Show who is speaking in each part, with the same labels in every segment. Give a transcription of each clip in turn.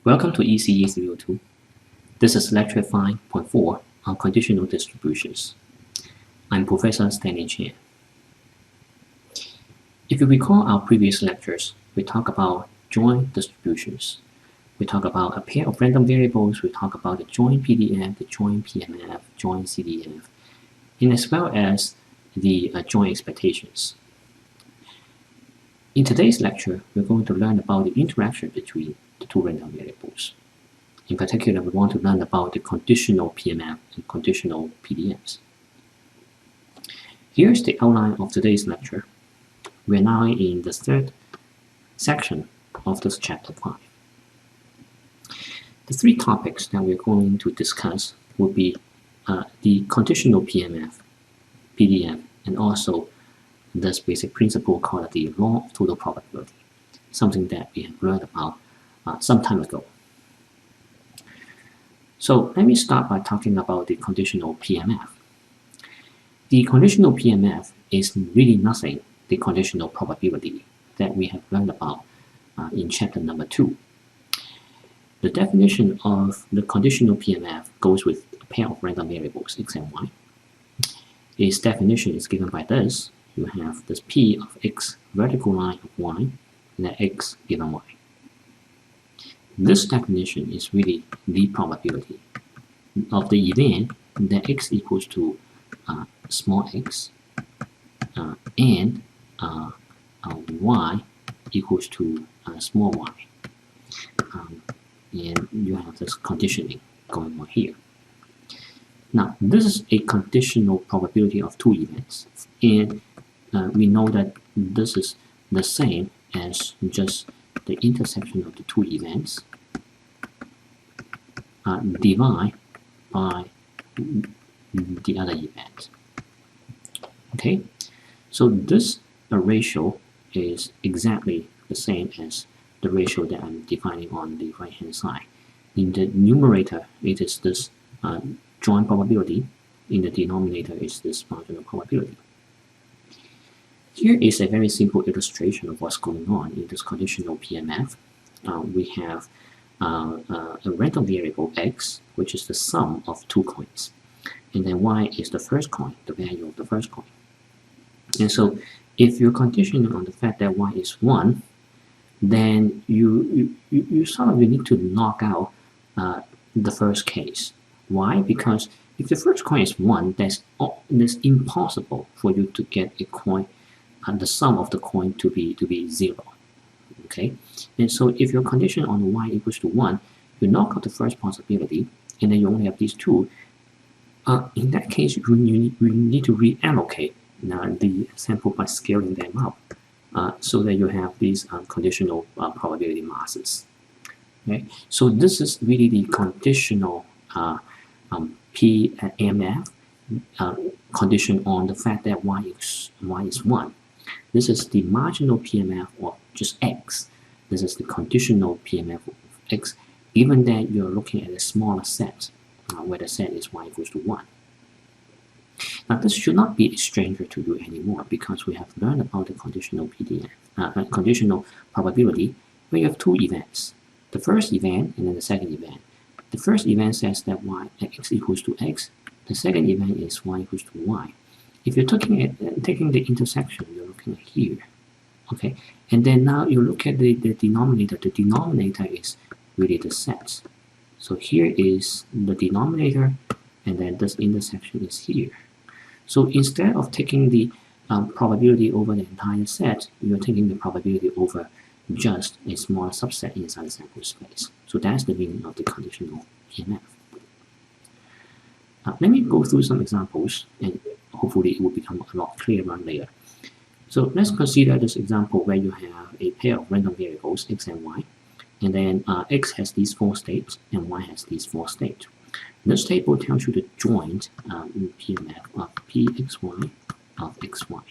Speaker 1: Welcome to ECE 302. This is lecture 5.4 on conditional distributions. I'm Professor Stanley Chan. If you recall our previous lectures, we talked about joint distributions. We talked about a pair of random variables. We talked about the joint PDF, the joint PMF, joint CDF, and as well as the joint expectations. In today's lecture, we're going to learn about the interaction between the two random variables. In particular, we want to learn about the conditional PMF and conditional PDFs. Here's the outline of today's lecture. We're now in the third section of this chapter 5. The three topics that we're going to discuss will be the conditional PMF, PDF, and also this basic principle called the law of total probability, something that we have learned about some time ago. So let me start by talking about the conditional PMF. The conditional PMF is really nothing the conditional probability that we have learned about in chapter number 2. The definition of the conditional PMF goes with a pair of random variables, x and y. Its definition is given by this. You have this p of x, vertical line of y, and then x given y. This definition is really the probability of the event that x equals to small x and y equals to small y. And you have this conditioning going on here. Now, this is a conditional probability of two events, and we know that this is the same as just the intersection of the two events divided by the other event. Okay, so this ratio is exactly the same as the ratio that I'm defining on the right hand side. In the numerator, it is this joint probability. In the denominator, is this marginal probability. Here is a very simple illustration of what's going on in this conditional PMF. We have a random variable x, which is the sum of two coins, and then y is the first coin, the value of the first coin. And so if you're conditioning on the fact that y is 1, then you need to knock out the first case. Why? Because if the first coin is 1, that's impossible for you to get a coin and the sum of the coin to be 0. Okay, and so if your condition on y equals to 1, you knock out the first possibility, and then you only have these two. In that case, you need to reallocate the sample by scaling them up, so that you have these conditional probability masses. Okay, so this is really the conditional PMF condition on the fact that y is 1. This is the marginal PMF of just x. This is the conditional PMF of x, given that you're looking at a smaller set, where the set is y equals to 1. Now, this should not be a stranger to you anymore, because we have learned about the conditional conditional probability, where you have two events. The first event and then the second event. The first event says that x equals to x. The second event is y equals to y. If you're taking the intersection, you're looking at here, okay? And then now you look at the denominator. The denominator is really the set. So here is the denominator, and then this intersection is here. So instead of taking the probability over the entire set, you're taking the probability over just a small subset inside the sample space. So that's the meaning of the conditional PMF. Let me go through some examples, and hopefully it will become a lot clearer later. So let's consider this example where you have a pair of random variables, x and y, and then x has these 4 states and y has these 4 states. This table tells you the joint PMF of pxy of xy.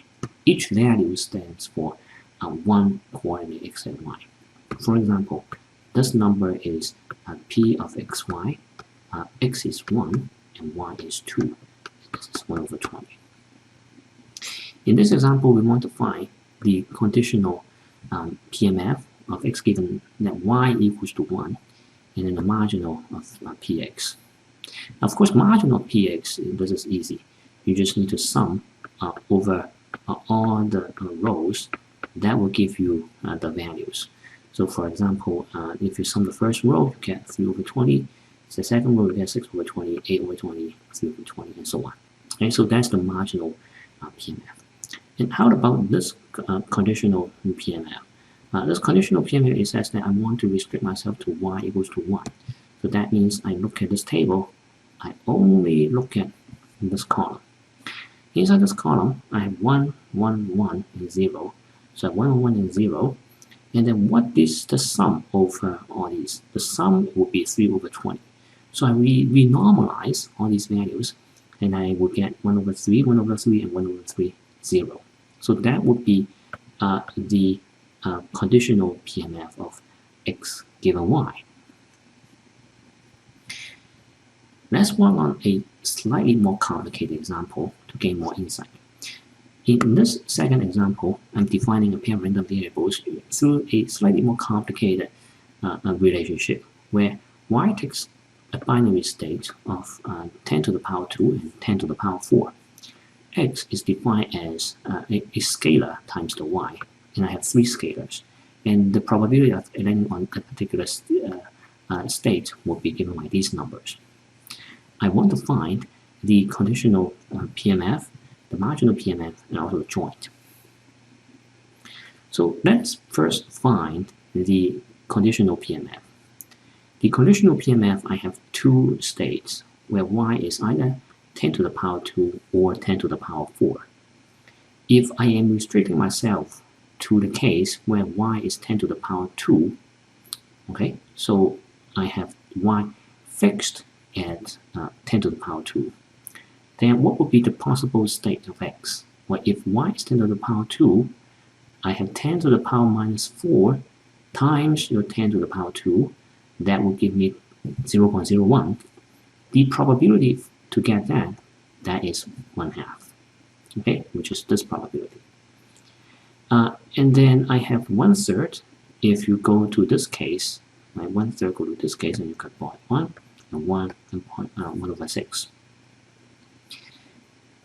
Speaker 1: Each value stands for one coordinate x and y. For example, this number is p of xy, x is 1 and y is 2. This is 1 over 20. In this example, we want to find the conditional PMF of x given that y equals to 1 and then the marginal of px. Now, of course, marginal of px, this is easy. You just need to sum over all the rows. That will give you the values. So for example, if you sum the first row, you get 3 over 20. The second row, you get 6 over 20, 8 over 20, 3 over 20, and so on. Okay, so that's the marginal PMF. And how about this conditional PMF? This conditional PMF, it says that I want to restrict myself to y equals to 1. So that means I look at this table, I only look at this column. Inside this column, I have 1, 1, 1, and 0. So I have 1, 1, and 0. And then what is the sum over all these? The sum will be 3 over 20. So I renormalize all these values, and I will get 1 over 3, 1 over 3, and 1 over 3, 0. So that would be the conditional PMF of x given y. Let's work on a slightly more complicated example to gain more insight. In this second example, I'm defining a pair of random variables through a slightly more complicated relationship where y takes a binary state of 10 to the power 2 and 10 to the power 4. X is defined as a scalar times the y, and I have 3 scalars. And the probability of landing on a particular state will be given by these numbers. I want to find the conditional PMF, the marginal PMF, and also the joint. So let's first find the conditional PMF. The conditional PMF, I have 2 states where y is either 10 to the power 2 or 10 to the power 4. If I am restricting myself to the case where y is 10 to the power 2, okay, so I have y fixed at 10 to the power 2, then what would be the possible state of x? Well, if y is 10 to the power 2, I have 10 to the power minus 4 times your 10 to the power 2. That will give me 0.01. The probability to get that is 1/2, okay, which is this probability. And then I have 1/3. If you go to this case, right, 1/3 go to this case, and you got 0.1 and 1 and 1 over 6.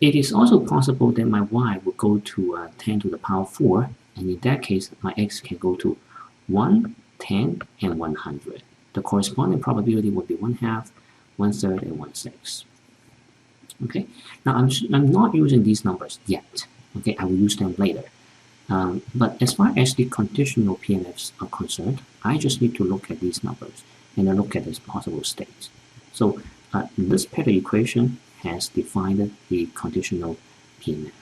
Speaker 1: It is also possible that my y will go to 10 to the power 4, and in that case, my x can go to 1, 10, and 100. The corresponding probability would be 1/2, 1/3, and 1/6. Okay. Now I'm not using these numbers yet. Okay, I will use them later. But as far as the conditional PMFs are concerned, I just need to look at these numbers and then look at its possible states. So this pair equation has defined the conditional PMF.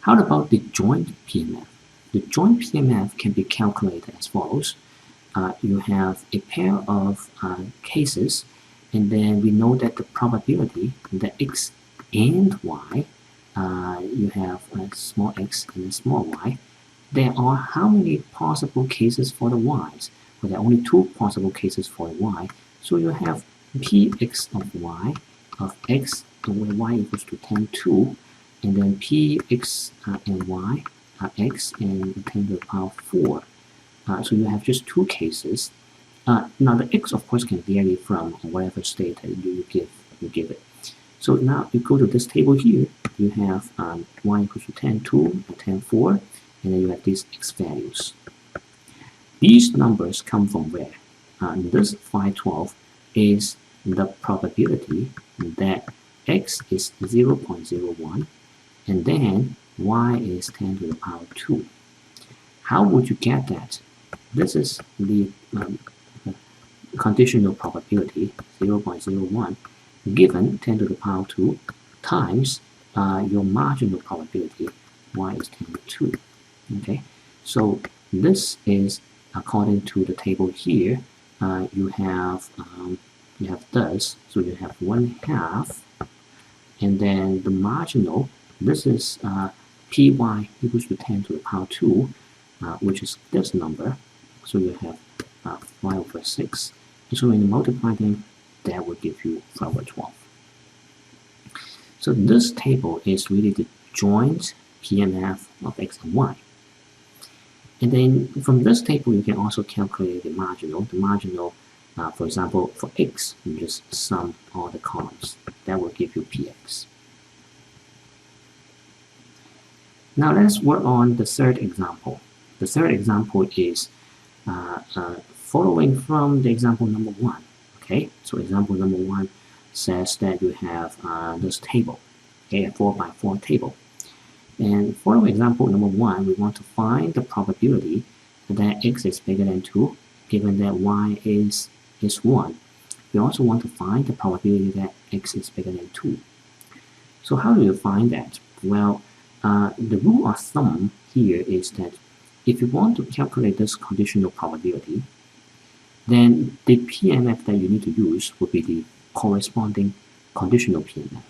Speaker 1: How about the joint PMF? The joint PMF can be calculated as follows. You have a pair of cases, and then we know that the probability that x and y, you have a small x and a small y, there are how many possible cases for the y's? Well, there are only 2 possible cases for the y. So you have px of y of x where y equals to 10, 2, and then px and y x and 10 to the power 4. So you have just 2 cases. Now the x, of course, can vary from whatever state that you give it. So now you go to this table here. You have y equals to 10, 2, and 10, 4, and then you have these x values. These numbers come from where? This 512 is the probability that x is 0.01, and then y is 10 to the power 2. How would you get that? This is the conditional probability, 0.01, given 10 to the power 2 times your marginal probability, y is 10 to 2. Okay, so this is according to the table here. You have this, so you have 1/2, and then the marginal. This is py equals to 10 to the power 2, which is this number. So you have 5 over 6. And so when you multiply them, that will give you 5 over 12. So this table is really the joint PMF of x and y. And then from this table, you can also calculate the marginal. The marginal, for example, for x, you just sum all the columns. That will give you px. Now let's work on the third example. The third example is following from the example number 1. Okay, so example number 1 says that you have this table, okay, a 4x4 table. And for example number 1, we want to find the probability that x is bigger than 2, given that y is 1. We also want to find the probability that x is bigger than 2. So how do you find that? Well, the rule of thumb here is that if you want to calculate this conditional probability, then the PMF that you need to use would be the corresponding conditional PMF.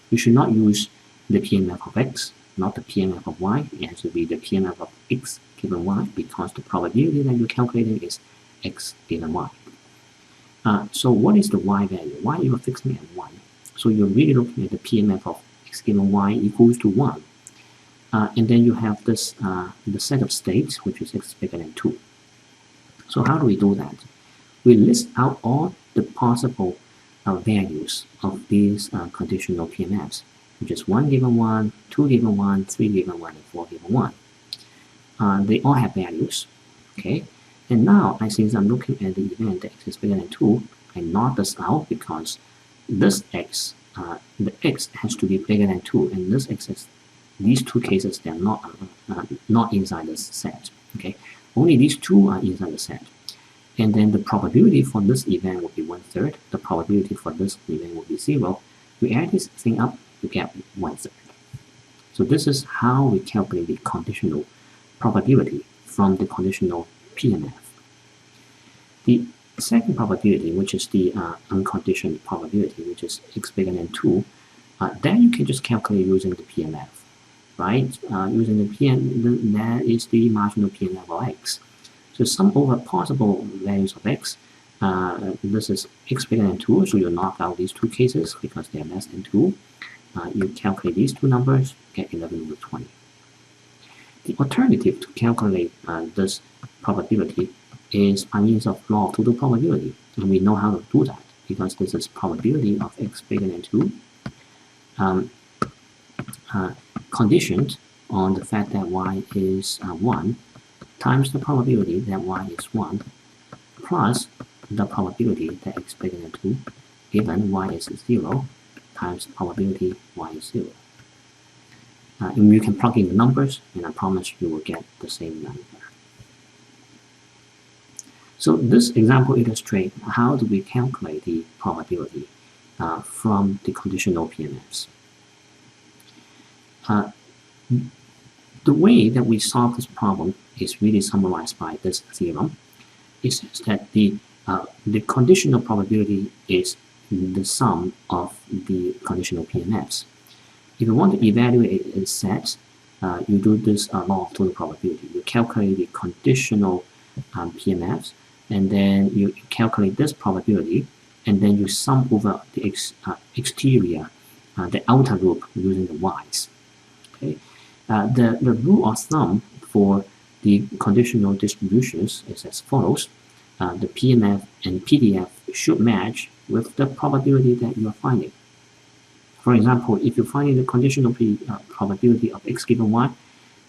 Speaker 1: You should not use the PMF of x, not the PMF of y. It has to be the PMF of x given y, because the probability that you're calculating is x given y. So what is the y value? Y you are fixing at 1. So you're really looking at the PMF of x given y equals to 1. And then you have this the set of states, which is x bigger than 2. So how do we do that? We list out all the possible values of these conditional PMFs, which is 1 given 1, 2 given 1, 3 given 1, and 4 given 1. They all have values, okay? And now, since I'm looking at the event that x is bigger than 2, I knock this out because this x, the x has to be bigger than 2, and this x is, these two cases, they are not inside this set, okay? Only these two are inside the set. And then the probability for this event will be 1/3. The probability for this event will be 0. We add this thing up, you get 1/3. So this is how we calculate the conditional probability from the conditional PMF. The second probability, which is the unconditioned probability, which is x bigger than 2, that you can just calculate using the PMF, right? Using the PMF, that is the marginal PMF of x. So sum over possible values of x. This is x bigger than 2, so you knock out these two cases because they are less than 2. You calculate these two numbers, get 11 over 20. The alternative to calculate this probability is by means of law of total probability. And we know how to do that because this is probability of x bigger than 2 conditioned on the fact that y is 1 times the probability that y is 1 plus the probability that x bigger than 2 given y is 0 times the probability y is 0. And you can plug in the numbers, and I promise you will get the same number. So this example illustrates how do we calculate the probability from the conditional PMFs. The way that we solve this problem is really summarized by this theorem. It says that the conditional probability is the sum of the conditional PMFs. If you want to evaluate a set, you do this law of total probability. You calculate the conditional PMFs, and then you calculate this probability, and then you sum over the exterior, the outer loop using the y's. Okay. The rule of thumb for the conditional distributions is as follows. The PMF and PDF should match with the probability that you are finding. For example, if you're finding the conditional probability of x given y,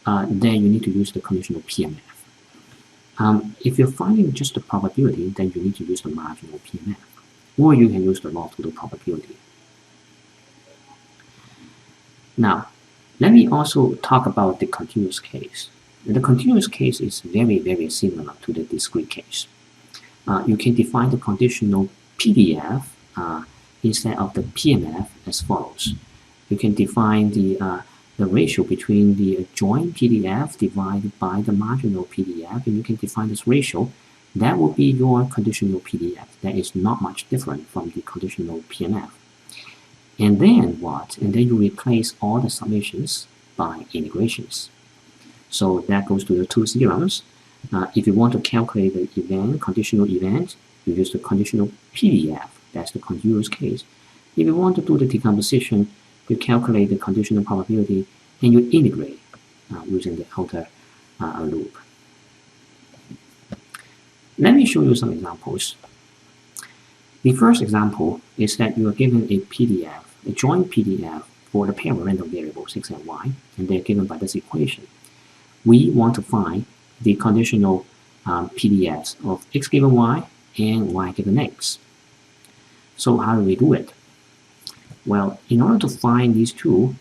Speaker 1: then you need to use the conditional PMF. If you're finding just the probability, then you need to use the marginal PMF. Or you can use the law of total probability. Now, let me also talk about the continuous case. The continuous case is very, very similar to the discrete case. You can define the conditional PDF instead of the PMF as follows. You can define the ratio between the joint PDF divided by the marginal PDF, and you can define this ratio. That will be your conditional PDF. That is not much different from the conditional PMF. And then what? And then you replace all the summations by integrations. So that goes to the two theorems. If you want to calculate the event, conditional event, you use the conditional PDF. That's the continuous case. If you want to do the decomposition, you calculate the conditional probability and you integrate using the outer loop. Let me show you some examples. The first example is that you are given a PDF, a joint PDF for the pair of random variables x and y, and they're given by this equation. We want to find the conditional PDFs of x given y and y given x. So how do we do it? Well, in order to find these two,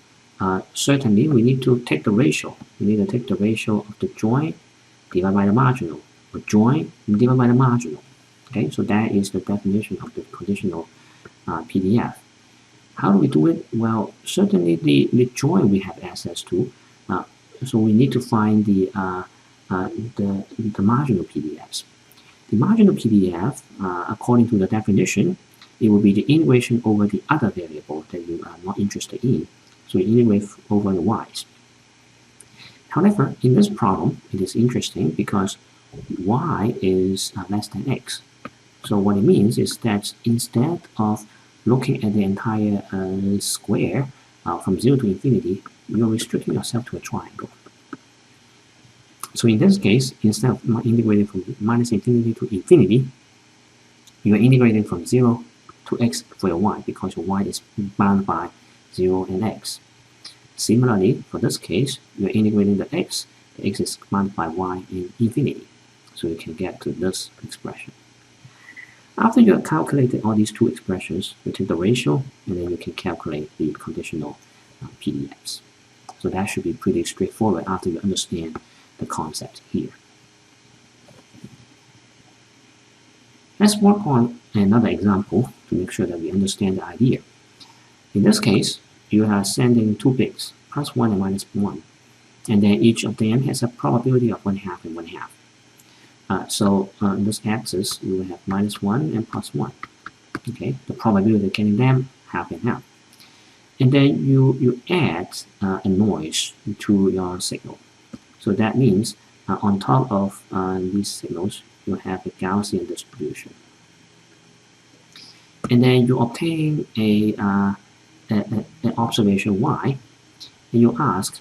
Speaker 1: certainly we need to take the ratio. We need to take the ratio of the joint divided by the marginal, or joint divided by the marginal. Okay, so that is the definition of the conditional PDF. How do we do it? Well, certainly the joint we have access to, so we need to find the marginal PDFs. The marginal PDF, according to the definition, it will be the integration over the other variable that you are not interested in. So you integrate over the y's. However, in this problem, it is interesting because y is less than x. So what it means is that instead of looking at the entire square from 0 to infinity, you're restricting yourself to a triangle. So in this case, instead of integrating from minus infinity to infinity, you are integrating from 0 to x for your y, because your y is bound by 0 and x. Similarly, for this case, you're integrating the x is bounded by y in infinity. So you can get to this expression. After you have calculated all these two expressions, you take the ratio, and then you can calculate the conditional PDFs. So that should be pretty straightforward after you understand the concept here. Let's work on another example to make sure that we understand the idea. In this case, you are sending two bits, +1 and -1, and then each of them has a probability of 1/2 and 1/2. So on this axis, you will have -1 and +1. Okay, the probability of getting them half and half. And then you add a noise to your signal. So that means on top of these signals, you have a Gaussian distribution. And then you obtain an observation y, and you ask,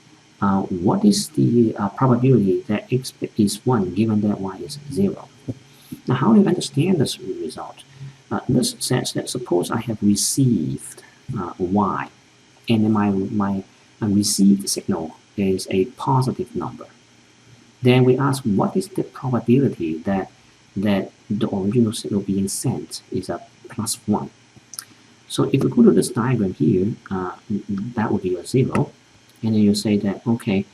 Speaker 1: what is the probability that x is 1 given that y is 0? Now, how do you understand this result? This says that suppose I have received y, and then my received signal is a positive number. Then we ask, what is the probability that the original signal being sent is a +1? So if you go to this diagram here, that would be a 0. And then you say that, okay,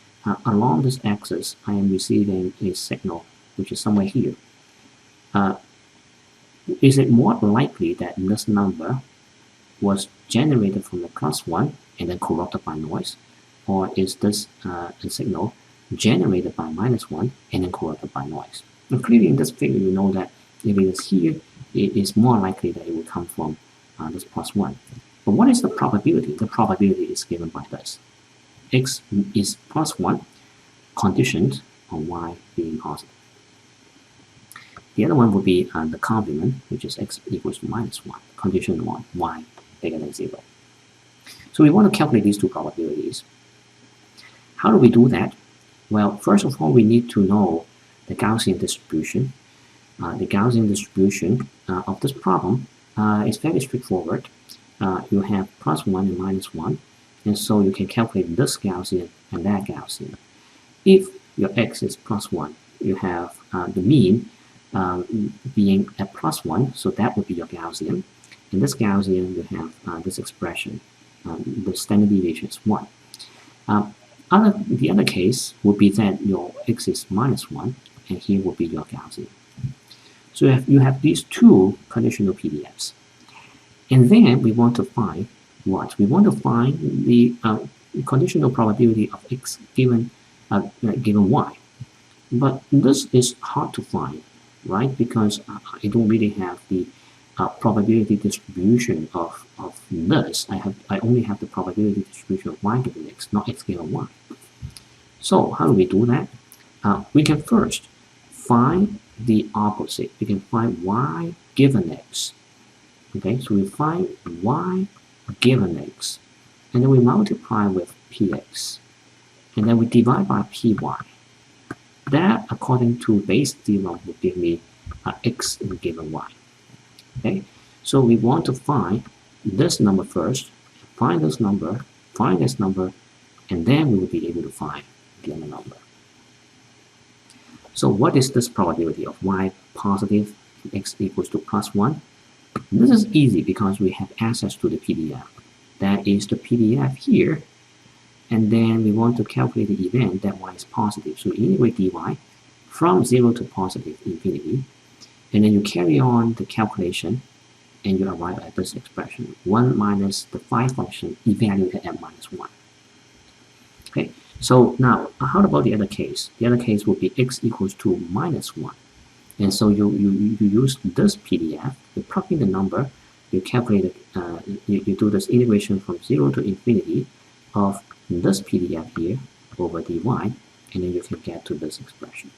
Speaker 1: along this axis, I am receiving a signal which is somewhere here. Is it more likely that this number was generated from the +1 and then corrupted by noise? Or is this a signal generated by -1 and then corrupted by noise? Now, clearly in this figure, you know that if it is here, it is more likely that it will come from this +1. But what is the probability? The probability is given by this. X is +1 conditioned on y being positive. The other one would be the complement, which is x equals to -1, conditioned on y bigger than 0. So we want to calculate these two probabilities. How do we do that? Well, first of all, we need to know the Gaussian distribution. The Gaussian distribution of this problem is very straightforward. You have +1 and -1, and so you can calculate this Gaussian and that Gaussian. If your x is +1, you have the mean being at +1, so that would be your Gaussian. In this Gaussian, you have this expression, the standard deviation is 1. The other case would be that your x is -1, and here would be your Gaussian. So you have these two conditional PDFs. And then we want to find what? We want to find the conditional probability of x given y. But this is hard to find, right? Because I don't really have the probability distribution of this. I only have the probability distribution of y given x, not x given y. So how do we do that? We can first find the opposite. We can find y given x. Okay, so we find y given x, and then we multiply with px, and then we divide by py. that, according to Bayes' theorem, will give me x given y. Okay, so we want to find this number first, find this number, find this number, and then we will be able to find the other number. So what is this probability of y positive and x equals to +1? This is easy because we have access to the PDF. That is the PDF here, and then we want to calculate the event that y is positive. So integrate dy from 0 to positive infinity, and then you carry on the calculation, and you arrive at this expression, 1 minus the phi function evaluated at -1. Okay, so now how about the other case? The other case will be x equals to -1. And so you use this PDF, you plug in the number, you calculate it, you do this integration from 0 to infinity of this PDF here over dy, and then you can get to this expression.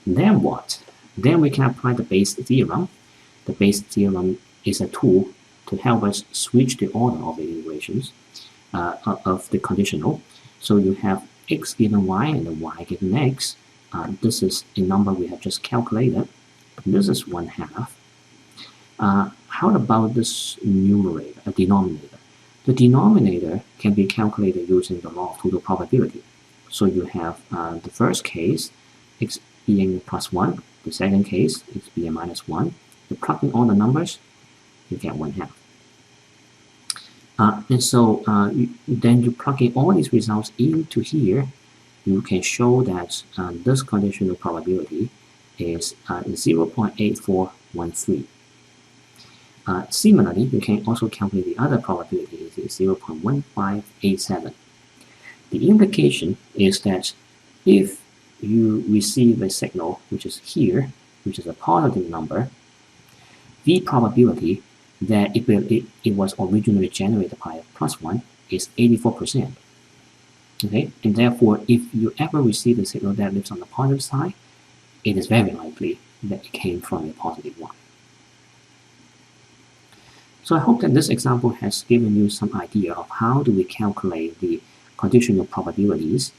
Speaker 1: Then what? Then we can apply the Bayes theorem. The Bayes theorem is a tool to help us switch the order of the integrations of the conditional. So you have x given y and the y given x. This is a number we have just calculated. This is 1/2. How about this numerator, a denominator? The denominator can be calculated using the law of total probability. So you have the first case, x being +1, the second case, x being -1. You plug in all the numbers, you get 1/2. And so then you plug in all these results into here, you can show that this conditional probability is 0.8413. Similarly, you can also calculate the other probability, it is 0.1587. The implication is that if you receive a signal, which is here, which is a positive number, the probability that it was originally generated by +1 is 84%. Okay, and therefore, if you ever receive a signal that lives on the positive side, it is very likely that it came from a positive one. So I hope that this example has given you some idea of how do we calculate the conditional probabilities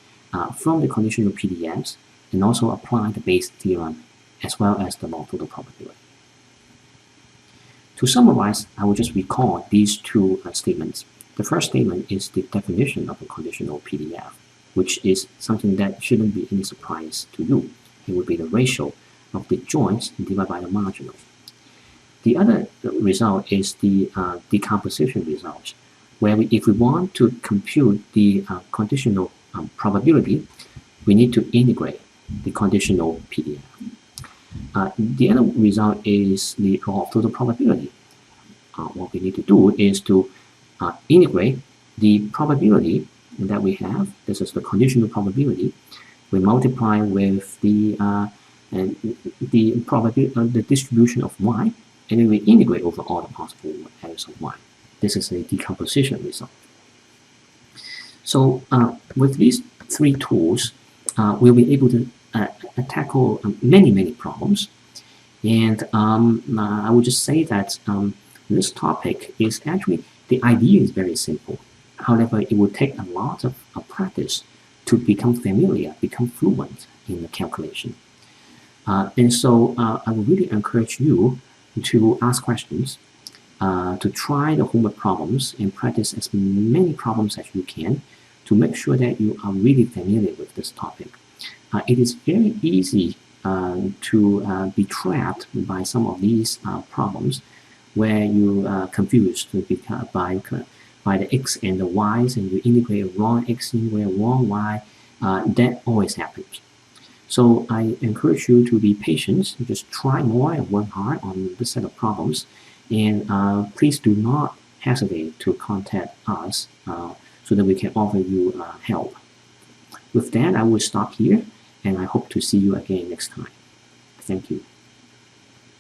Speaker 1: from the conditional PDFs, and also apply the Bayes theorem as well as the law of total probability. To summarize, I will just recall these two statements. The first statement is the definition of a conditional PDF, which is something that shouldn't be any surprise to you. It would be the ratio of the joints divided by the marginal. The other result is the decomposition result, where if we want to compute the conditional probability, we need to integrate the conditional PDF. The other result is the law of total probability. What we need to do is to integrate the probability that we have. This is the conditional probability. We multiply with the distribution of y, and then we integrate over all the possible values of y. This is a decomposition result. So with these three tools, we'll be able to tackle many problems. And I would just say that this topic is actually, the idea is very simple. However, it will take a lot of practice to become familiar, become fluent in the calculation. And so I would really encourage you to ask questions, to try the homework problems and practice as many problems as you can to make sure that you are really familiar with this topic. It is very easy to be trapped by some of these problems where you are confused by the x and the y's, and you integrate wrong x, integrate wrong y. That always happens. So I encourage you to be patient, just try more and work hard on this set of problems, and please do not hesitate to contact us so that we can offer you help. With that, I will stop here, and I hope to see you again next time. Thank you.